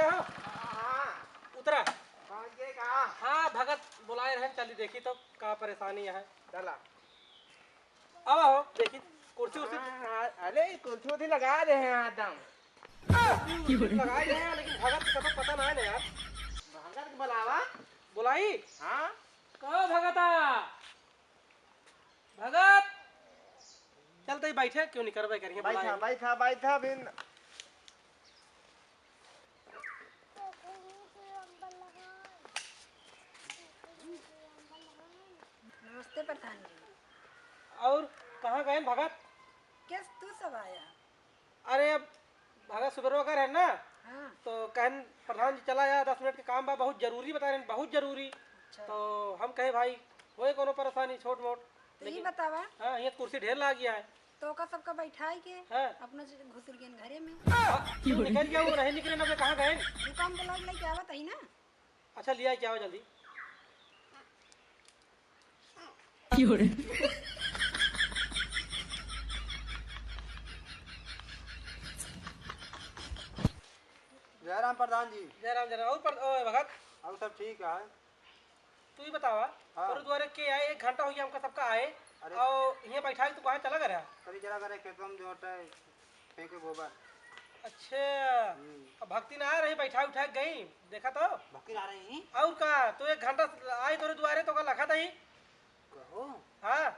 उतरा हो? हाँ उतरा। पहुँच गए कहाँ? हाँ भगत बुलाए रहे, चली देखी तो का परेशानी है। चला। अब आओ देखी कुर्सी उर्सी अरे कुर्सी उर्सी लगा रहे हैं आदम। लगाए रहे हैं, लेकिन भगत का तो पता ना है ना यार। भगत को बुलावा। बुलाई हाँ कहो भगता। भगत चलते ही बैठे, क्यों नहीं करबे करिए बैठा बुलाए। बैठा बैठा बिन। नमस्ते प्रधान जी। और कहाँ गए भगत? कैस तू सब आया? अरे अब भगत सुबह कर है ना, हाँ तो कहन प्रधान जी चला यार 10 मिनट के काम बा, बहुत जरूरी बता रहे हैं, बहुत जरूरी। अच्छा तो हम कहे भाई होए कोनो परेशानी छोट मोट, तो ये लेकिन बतावा हाँ ये कुर्सी ढेर ला गया है। तो का सबका बैठाई के हाँ। अपना घुसुर गए घरे में। क्यों निकल गया वो, नहीं निकले ना, मैं कहाँ गए? दुकान बुला के लेके आवत ही ना। अच्छा लिया क्या हो जल्दी। जयराम प्रधान जी। जयराम जयराम। और ओए भगत अब सब ठीक है। तू ही बतावा। हाँ। और द्वारे के आए 1 घंटा हो गया हमका सबका आए। अरे। और यहाँ बैठा है, तू कहाँ चला गया? कभी जरा करे खेतम जो होता है फेंके गोबर। अच्छा अब भक्ति ना आ रही, बैठा उठा के गई देखा तो। भक्ति आ रही हैं? और का तो 1 घंटा आई तोरे द्वारे तो का लखा था ही। कहो। हाँ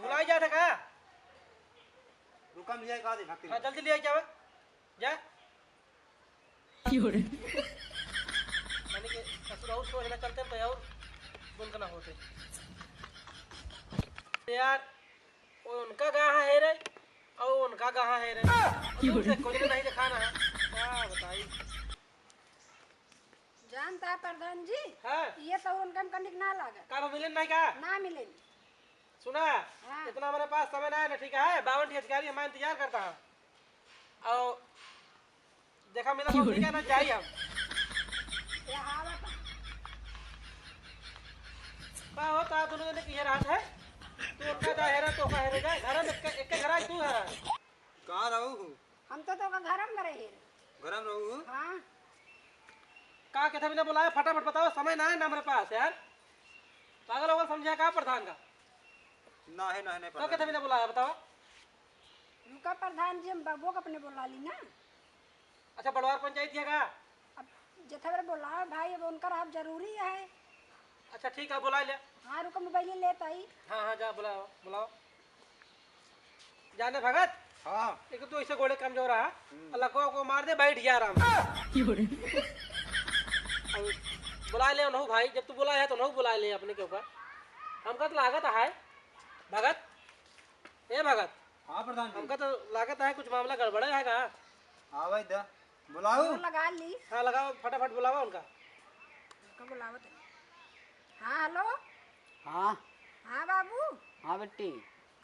भुलाई जा था का। रुकम लिया कहा दे भक्ति। हाँ जल्दी ले आई क्या जा। यानी कि ससुर और सोचना चलते तो और बुन ना होते यार। वो उनका कहाँ है रे और उनका कहाँ है रे, उनसे कुछ नहीं दिखाना है। क्या बताई। जानता है प्रधान जी, हाँ ये सब उनका कनिक ना लागा का मिलन नहीं का ना मिले। सुना। हाँ। इतना हमारे पास समय ना है ना, ठीक है 52 अधिकारी हमारा इंतजार करता है। और देखा मिला तो ठीक है ना, जाइए हम। ये हावत का होता है दोनों जने की ये रात है। तू उनका जा हेरा तो का हेरे जा, घर में एक घर है, तू है कहाँ रहू? हम तो घर में रहे। गरम रहू? हाँ का कहते बिना बुलाया, फटाफट बताओ, समय ना है ना हमारे पास यार। पागल होगल समझा का प्रधान का? ना है ना है नहीं तो कहते बिना बुलाया बताओ। उनका प्रधान जी हम बाबू को अपने बुला ली ना। अच्छा बड़वार पंचायत है का? अब जितना बुलाओ भाई, अब उनका आप जरूरी है। अच्छा ठीक है बुला ले। हाँ रुको मोबाइल लेता ही। हाँ हाँ जा बुलाओ बुलाओ। जाने भगत। हाँ एक तो ऐसे घोड़े कमजोर है, अल्लाह को मार दे बैठ गया आराम से। बुला ले नहु भाई, जब तू बुला है तो नहु बुला ले अपने के ऊपर। हमका तो लागत है भगत, ए भगत। हाँ प्रधान जी। हमका तो लागत है कुछ मामला गड़बड़ है का। हाँ भाई दा बुलाओ। फोन लगा ली। हाँ लगाओ फटाफट बुलावा उनका। उनका बुलावत है। हाँ हेलो। हाँ हाँ बाबू हाँ बेटी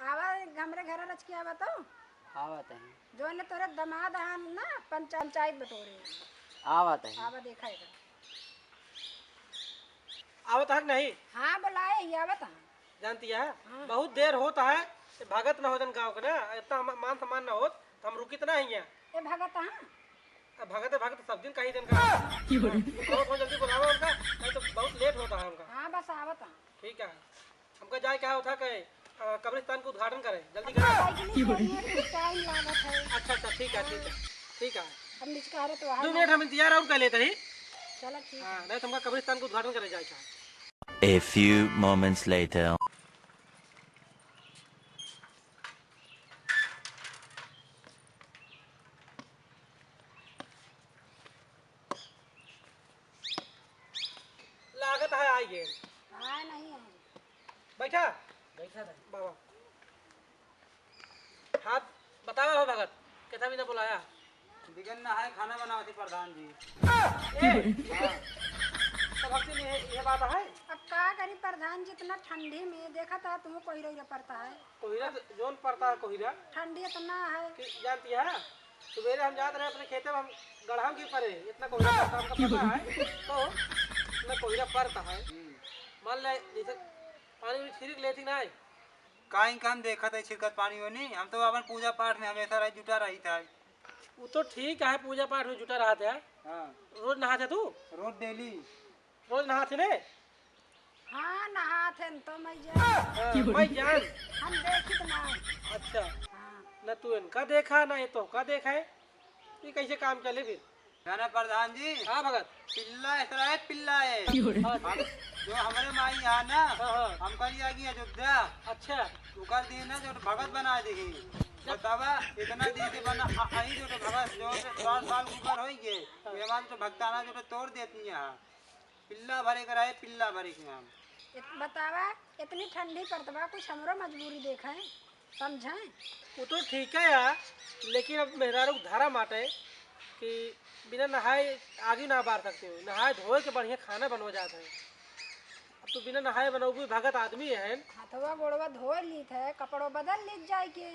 आवा हमरे घर रच के आवा तो आवत है जो ने तोरे दमाद है ना पंचायत बटोरे आवत है। आवा देखा है। आवत है कि नहीं? हाँ बुलाए ही आवत है। जानती है बहुत देर होता है, भगत न होतन गाँव के ना, इतना मान सम्मान न होत तो हम रुकी तो ना ही हैं। ए भगत हाँ अब भगत है भगत सब दिन कहीं दिन का। बहुत जल्दी बुलावा उनका, नहीं तो बहुत लेट होता है उनका। हाँ बस आवत है। ठीक है हमका जाए क्या होता है कब्रिस्तान को उद्घाटन करें, जल्दी करें। टाइम लागत है। अच्छा अच्छा ठीक है ठीक है ठीक है। अब निचका रहे तो 2 मिनट हम इंतजार और कर लेते ही। चलो ठीक हाँ नहीं तो हमका कब्रिस्तान को उद्घाटन करे जाए क्या। A few moments later. लागत है आइए। हाँ नहीं है। बैठा बैठा था बाबा। हाँ बतावा हो भगत, कैसा भी ना बुलाया। बिगन ना है खाना बनाओ थी प्रधान जी। तो भक्ति में ये बात है। अब का करी प्रधान जितना ठंडी में देखा था तुम्हें कोहरा पड़ता है। कोहिरा जोन पड़ता है कोहिरा ठंडी इतना है कि जानती है। सवेरे हम जाते रहे अपने खेते में, हम गढ़ा के परे इतना कोहिरा पड़ता हमको पता है। तो इतना कोहिरा पड़ता है, मान ले जैसे पानी में छिड़क लेती ना है। काई काम देखा था छिड़कत पानी होनी, हम तो अपन पूजा पाठ में हमेशा रह जुटा रही था। वो तो ठीक है, पूजा पाठ में जुटा रहा था। हाँ रोज नहाते तू? रोज डेली। रोज नहाते ने? हाँ नहाते न तो मैं जान हाँ, मैं जान। हम देखी तो ना। अच्छा, हाँ न तू इनका देखा ना ये तो का देखा है, ये कैसे काम चले फिर? जाना प्रधान जी, हाँ भगत। पिल्ला इस तरह है, पिल्ला है। हाँ, हम जो हमारे माई यहाँ ना, हाँ, हाँ। हम कल आगे अयोध्या अच्छा, उकर दिन ना जो भगत बना दी। बतावा इतना दिन से बना आई जो भगत जो 4 साल ऊपर हो गए, ये हमारे जो भक्ताना जो तोड़ देती यहाँ पिल्ला भरे कराए, पिल्ला भरे के हम। बतावा इतनी ठंडी पड़तवा कुछ हमरो मजबूरी देखा है समझाएं। वो तो ठीक है यार, लेकिन अब मेहरारू धारा माटे कि बिना नहाए आगे ना बार सकते हो। नहाए धोए के बढ़िया खाना बनवा जाता है। अब तो बिना नहाए बनोगे, भगत आदमी है हाथवा गोड़वा धो लीत है, कपड़ों बदल लीत जाए के।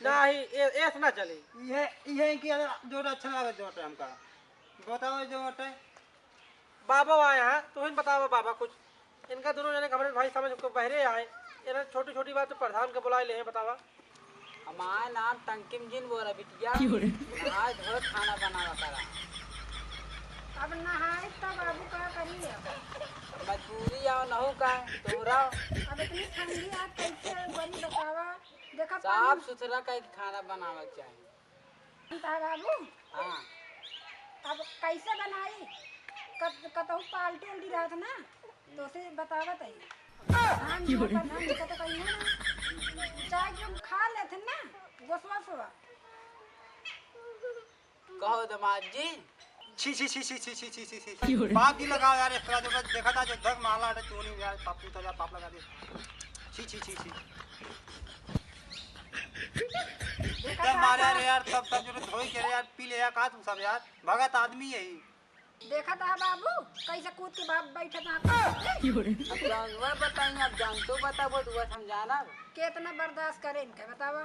ना ही ऐसा ना चले। ये कि जो अच्छा लगे जो हमका बताओ जो बाबा आए हैं तो इन बताओ बाबा कुछ, इनका दोनों जने हमारे भाई समझ को बहरे आए, इन्हें छोटी छोटी बात तो प्रधान के बुलाए ले हैं। बतावा हमारा नाम टंकिम जिन बोला बिटिया, आज धो खाना बनावा करा। अब नहाए तो बाबू का करिए। मजबूरी आओ नहू का तोहरा अब इतनी ठंडी आज कैसे बनी बतावा। देखा साफ सुथरा का खाना बनावा चाहिए। था बाबू। हाँ अब कैसे बनाई, कतहु पाल्टी उल्टी रहत ना तो से बतावत है। प्रधान जी का तो कहीं है ना, चाय जो खा लेते ना गोसवा सोवा। कहो दमाद जी। छी छी छी छी छी छी छी छी छी बाप भी लगाओ यार, इस तरह जो देखा था जो धक माला है चोरी यार, पाप तो यार पाप लगा दे। छी छी छी छी एकदम मारे यार, सब सब जो धोई के यार पी ले यार, का तू सब यार भगत आदमी यही। देखा था बाबू कैसे कूद के बाप बैठा था। अब जानवर बताइए, अब जान तो बताबो तो वह समझाना। कितना बर्दाश्त करे इनके बतावा।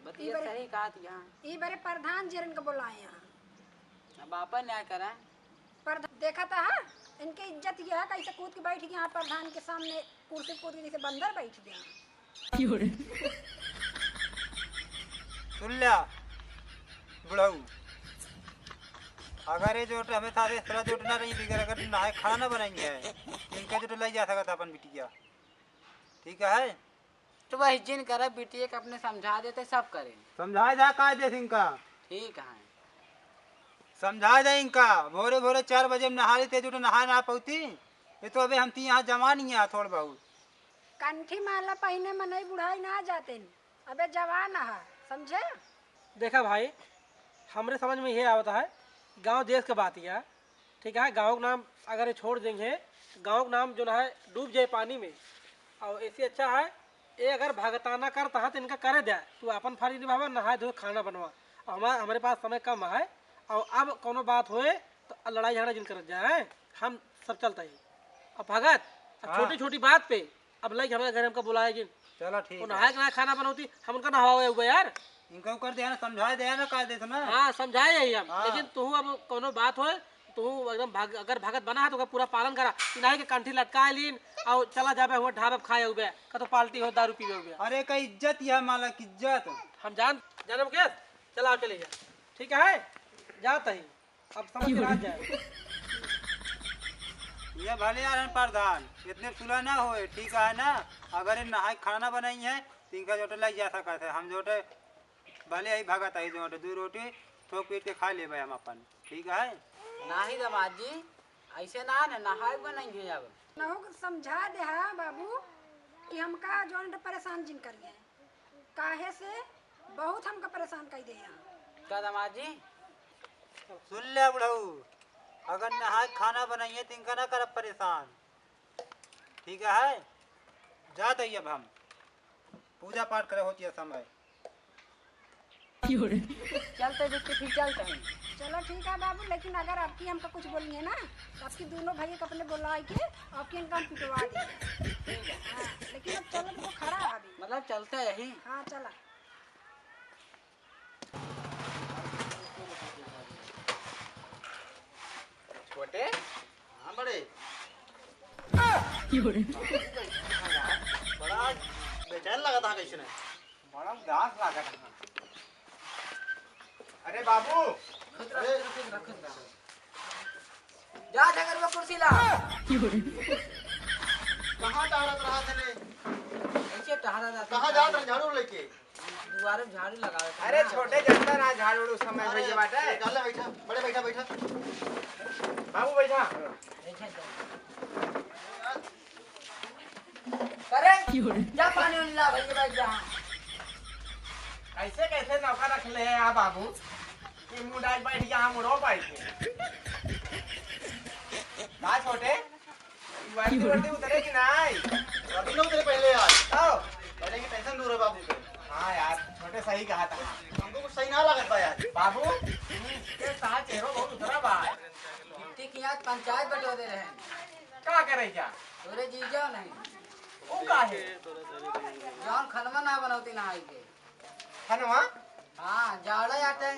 बतिया सही कहा यहाँ। ये बड़े प्रधान जी इनके बुलाए यहाँ। अब आपा न्याय करा। देखा था इनकी इज्जत यह है कैसे कूद के बैठ गया प्रधान के सामने, कुर्सी कूद के जैसे बंदर बैठ गया। सुन लिया बुढ़ऊ, अगर ये जो हमें था इस तरह जो ना रही बिगड़, अगर नहाए खाना बनाएंगे है इनका जो लाई जा सकता था अपन बिटिया, ठीक है? तो वही जिन करे बिटिया के अपने समझा देते सब करे। समझाए जा कायदे से इनका, ठीक है समझा दे इनका। भोरे भोरे 4 बजे में नहा लेते जो नहा ना पाती, ये तो अभी हम यहाँ जमा नहीं है थोड़ा बहुत। कंठी माला पहने में नहीं बुढ़ाई ना जाते, अबे जवान है समझे। देखा भाई, हमारे समझ में ये आता है गांव देश के बात यह, ठीक है? गांव का नाम अगर ये छोड़ देंगे, गांव का नाम जो है डूब जाए पानी में। और ऐसे अच्छा है ये अगर भगताना करता है तो इनका करे दे, तू अपन फर्ज निभावा, नहाए धोए खाना बनवा। हमारे पास समय कम है, और अब कोनो बात होए तो लड़ाई झगड़ा जिन कर जाए, हम सब चलता ही। अब भगत छोटी छोटी बात पे अब लाइक हमारे घर हमका बुलाए जिन, चलो ठीक नहाए के खाना बनौती हम उनका नहावे हुए यार। इनको कर दे ना, समझा दे ना कायदे से ना। हाँ समझाए यही हम। हाँ। लेकिन तू अब कोनो बात हो तू एकदम अगर भगत बना है तो पूरा पालन करा। नहीं के कंठी लटकाए लीन और चला जाबे हुआ ढाबे खाए हुए का तो पार्टी हो दारू पीवे हुए। अरे का इज्जत यह मालक इज्जत। हम जानम के चला चले जा, ठीक है? जाता ही अब समझ में आ जाए। ये भले यार प्रधान इतने सुलह ना होए, ठीक है ना? अगर ये नहाए खाना बनाई है तो इनका जोटे लग जा सकता है। हम जोटे भले ही भगत आई जो 2 रोटी ठोक पीट के खा ले भाई हम अपन, ठीक है? नाही दमाद जी, ऐसे ना नहाए बनाएंगे। अब नहो समझा दे हा बाबू कि हमका जो परेशान जिन करिए, काहे से बहुत हमका परेशान कर दे यहाँ। क्या दमाद जी? सुन ले बुढ़ऊ, अगर नहाए खाना बनाइए तो इनका ना कर परेशान, ठीक है? जाते ही अब हम पूजा पाठ करे होती है समय। चलते बिट्टी फिर चलते हैं। चलो ठीक है बाबू, लेकिन अगर आपकी हमका कुछ बोलेंगे ना तो आपकी दोनों भाई को अपने बुला के आपकी इनका हम पिटवा देंगे। हाँ, लेकिन अब चलो तो खड़ा है अभी। मतलब चलते यही। हाँ चला। छोटे हाँ बड़े बड़ा बेचैन लगा था कैसे बड़ा उदास लगा था। अरे बाबू जा झगड़ में कुर्सी ला। कहाँ टहरत रहा थे? ऐसे टहरा जाता। कहाँ जात रहे झाड़ू लेके? दुआरे में झाड़ू लगावे। अरे छोटे जनता ना झाड़ू उस समय भैया बाटा है। चल बैठा, बड़े बैठा बैठा। बाबू बैठा। करे जा पानी वाली ला भैया बैठ जा। कैसे कैसे नौका रख ले यहाँ बाबू कि मुंडा बैठ गया हम उड़ो बैठ ना छोटे वर्दी वर्दी उतरे कि नहीं? अभी ना उतरे पहले यार। आओ पहले की टेंशन दूर है बाबू पे। हाँ यार छोटे सही कहा था हमको कुछ सही ना लगता यार। बाबू के साथ चेहरा बहुत उतरा बा मिट्टी की आज पंचायत बटो दे रहे हैं। क्या करे क्या तोरे जीजा नहीं वो का है जौन खलमा ना बनौती नहाई के। हनुमा हाँ जाड़ा आते।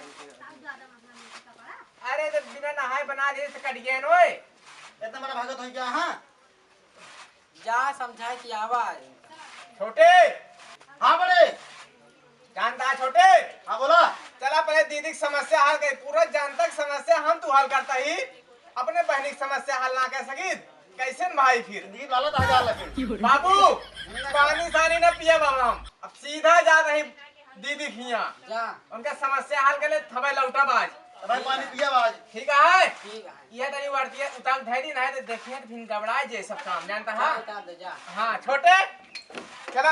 अरे जब बिना नहाए बना दिए से कट गए नोए इतना बड़ा भागत हो क्या? हाँ जा समझाए कि आवाज छोटे हाँ बड़े। जानता है छोटे हाँ बोला। चला पहले दीदी की समस्या हल कर पूरा जानता की समस्या हम तू हल करता ही अपने बहनी की समस्या हल ना कर सकी कैसे न भाई फिर दीप लालत आ जा लगे। बाबू पानी सानी न पिया बाबा हम अब सीधा जा रही दीदी खिया जा उनका समस्या हल कर ले थबे लौटा बाज भाई पानी पिया आज। ठीक है ठीक है ये तनी वर्ती है उतार धैर्य ना है तो देखिए तो फिर गबड़ाए जे सब काम जानता है उतार दे जा। हाँ छोटे चला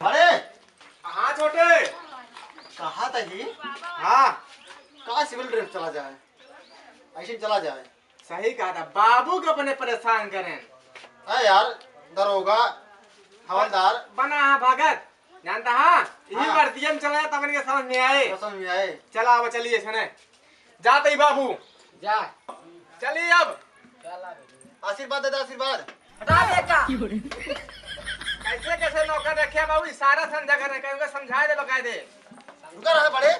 अरे हाँ छोटे कहा था ही हाँ कहा सिविल ड्रेस चला जाए, ऐसे चला जाए। सही कहा था बाबू को अपने परेशान करें अरे यार दरोगा हवलदार बना है भगत जानता है यही हाँ। वर्दियम चला तब इनके समझ में आए समझ में आए। चला अब चलिए सने जाते ही बाबू जा चलिए अब चला आशीर्वाद दे दे आशीर्वाद। हटा दे का कैसे कैसे नौकर रखे बाबू सारा समझा कर कहीं समझा दे बकाय दे रुका रहा बड़े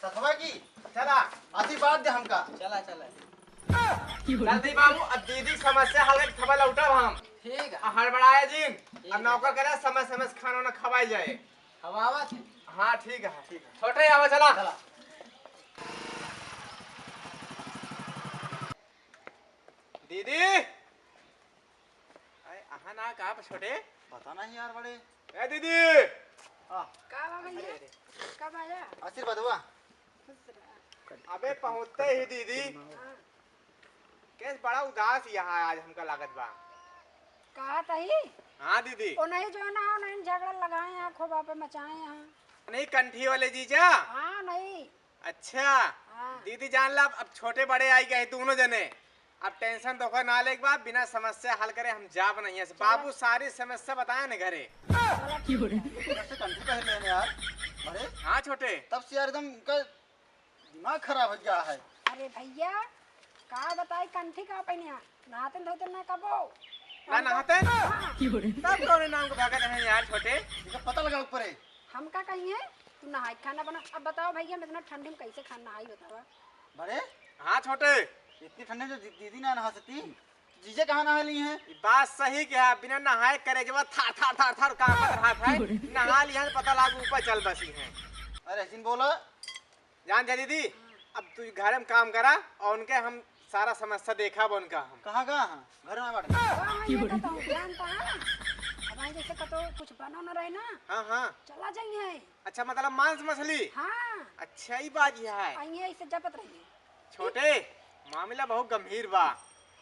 सतवा की चला आशीर्वाद दे हमका। चला चला जल्दी बाबू अब दीदी की समस्या हल कर खबर लौटा हम ठीक है हड़बड़ाए जिन अब नौकर करे समय समय से खाना ना खवाई जाए। हवावा थे हाँ ठीक है छोटे आवा चला दीदी अहा ना कहा छोटे पता नहीं यार बड़े। ए दीदी का बा भैया कब आया? आशीर्वाद हुआ। अबे पहुंचते ही दीदी कैस बड़ा उदास यहाँ आज हमका लागत बा। कहा तही हाँ दीदी ओ नहीं जो ना हो नहीं झगड़ा लगाए यहाँ खोबा पे मचाए यहाँ। नहीं कंठी वाले जीजा हाँ नहीं अच्छा हाँ दीदी जान ला अब छोटे बड़े आई गए दोनों जने अब टेंशन तो ना ले बाद बिना समस्या हल करे हम जाब नहीं है बाबू सारी समस्या बताए न घरे कैसे कंठी पहन लेने यार बड़े। हाँ छोटे तब से यार एकदम उनका दिमाग खराब हो गया है। अरे भैया का बताई कंठी का पहने नहाते धोते ना कबो ना नहाते तब कौन नाम को भागत है यार छोटे इनका पता लगा ऊपर है। हम का कहीं है तू नहाई खाना बना। अब बताओ भैया मैं इतना ठंडी में कैसे खाना नहाई बतावा। बड़े हाँ छोटे इतनी ठंडे में दीदी ना नहा सकती जीजे कहाँ नहा ली हैं? ये बात सही क्या बिना नहाए करे जब थार थार थार थार कांपत रहा था नहा लिया तो पता लागू ऊपर चल बसी है। अरे ऐसी बोला जान जा दीदी अब तू घर में काम करा और उनके हम सारा समस्या देखा वो उनका हम कहाँ घर में बैठ हाँ ये बताऊँ जानता है अब आई जैसे कतो कुछ बनो न रहे ना हाँ हाँ चला जाइए। अच्छा मतलब मांस मछली हाँ अच्छा ही बात यह है आइए ऐसे जपत रहिए। छोटे मामला बहुत गंभीर बा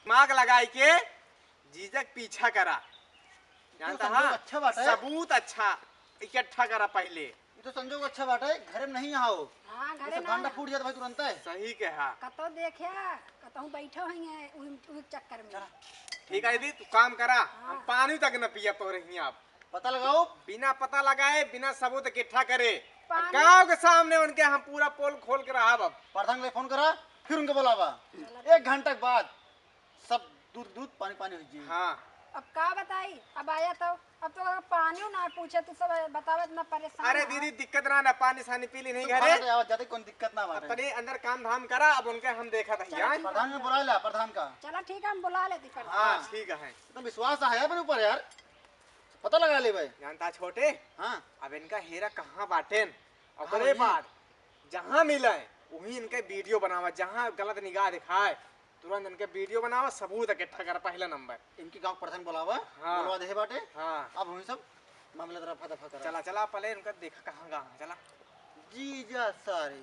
दिमाग लगाई के जीजक पीछा करा जानता संजोग हाँ अच्छा बात है। सबूत अच्छा इकट्ठा करा पहले ये तो संजोग अच्छा बात है। घर में नहीं आओ हाँ घरे तो ना भांडा फूट जाता भाई तुरंत है। सही कहा कतो देखे कतहु बैठे हैं उही चक्कर में। ठीक है दीदी तू काम करा हम पानी तक न पिया तो रही आप पता लगाओ। बिना पता लगाए बिना सबूत इकट्ठा करे पानी- गांव के सामने उनके हम पूरा पोल खोल के रहा अब प्रधान को फोन करा फिर उनको बुलावा 1 घंटा के बाद सब दूध पानी हो जाए। हाँ अब का बताई अब आया तो अब तो अगर पानी ना पूछे तो सब बतावे ना परेशान। अरे दीदी दिक्कत ना पानी सानी पी ली नहीं घरे खाना तो आवाज जाते कोई दिक्कत ना बात है। तनी अंदर काम धाम करा अब उनके हम देखा था यार प्रधान ने बुला लिया प्रधान का। चलो ठीक है हम बुला लेते पर। हाँ ठीक है तो विश्वास है अपने ऊपर यार पता लगा ले भाई। जानता छोटे, हाँ अब इनका हीरा कहाँ बाटेन, और हाँ बड़े भैया। बात जहाँ मिले वहीं इनके वीडियो बनावा, जहाँ गलत निगाह दिखाए तुरंत इनके वीडियो बनावा, सबूत इकट्ठा कर पहला नंबर। इनकी गांव प्रधान बुलावा, हाँ। बुलवा दे बाटे। हाँ अब वही सब मामला तरफ दफा करा। चला चला पहले इनका देखा कहाँ कहाँ है, चला। जी जा सारे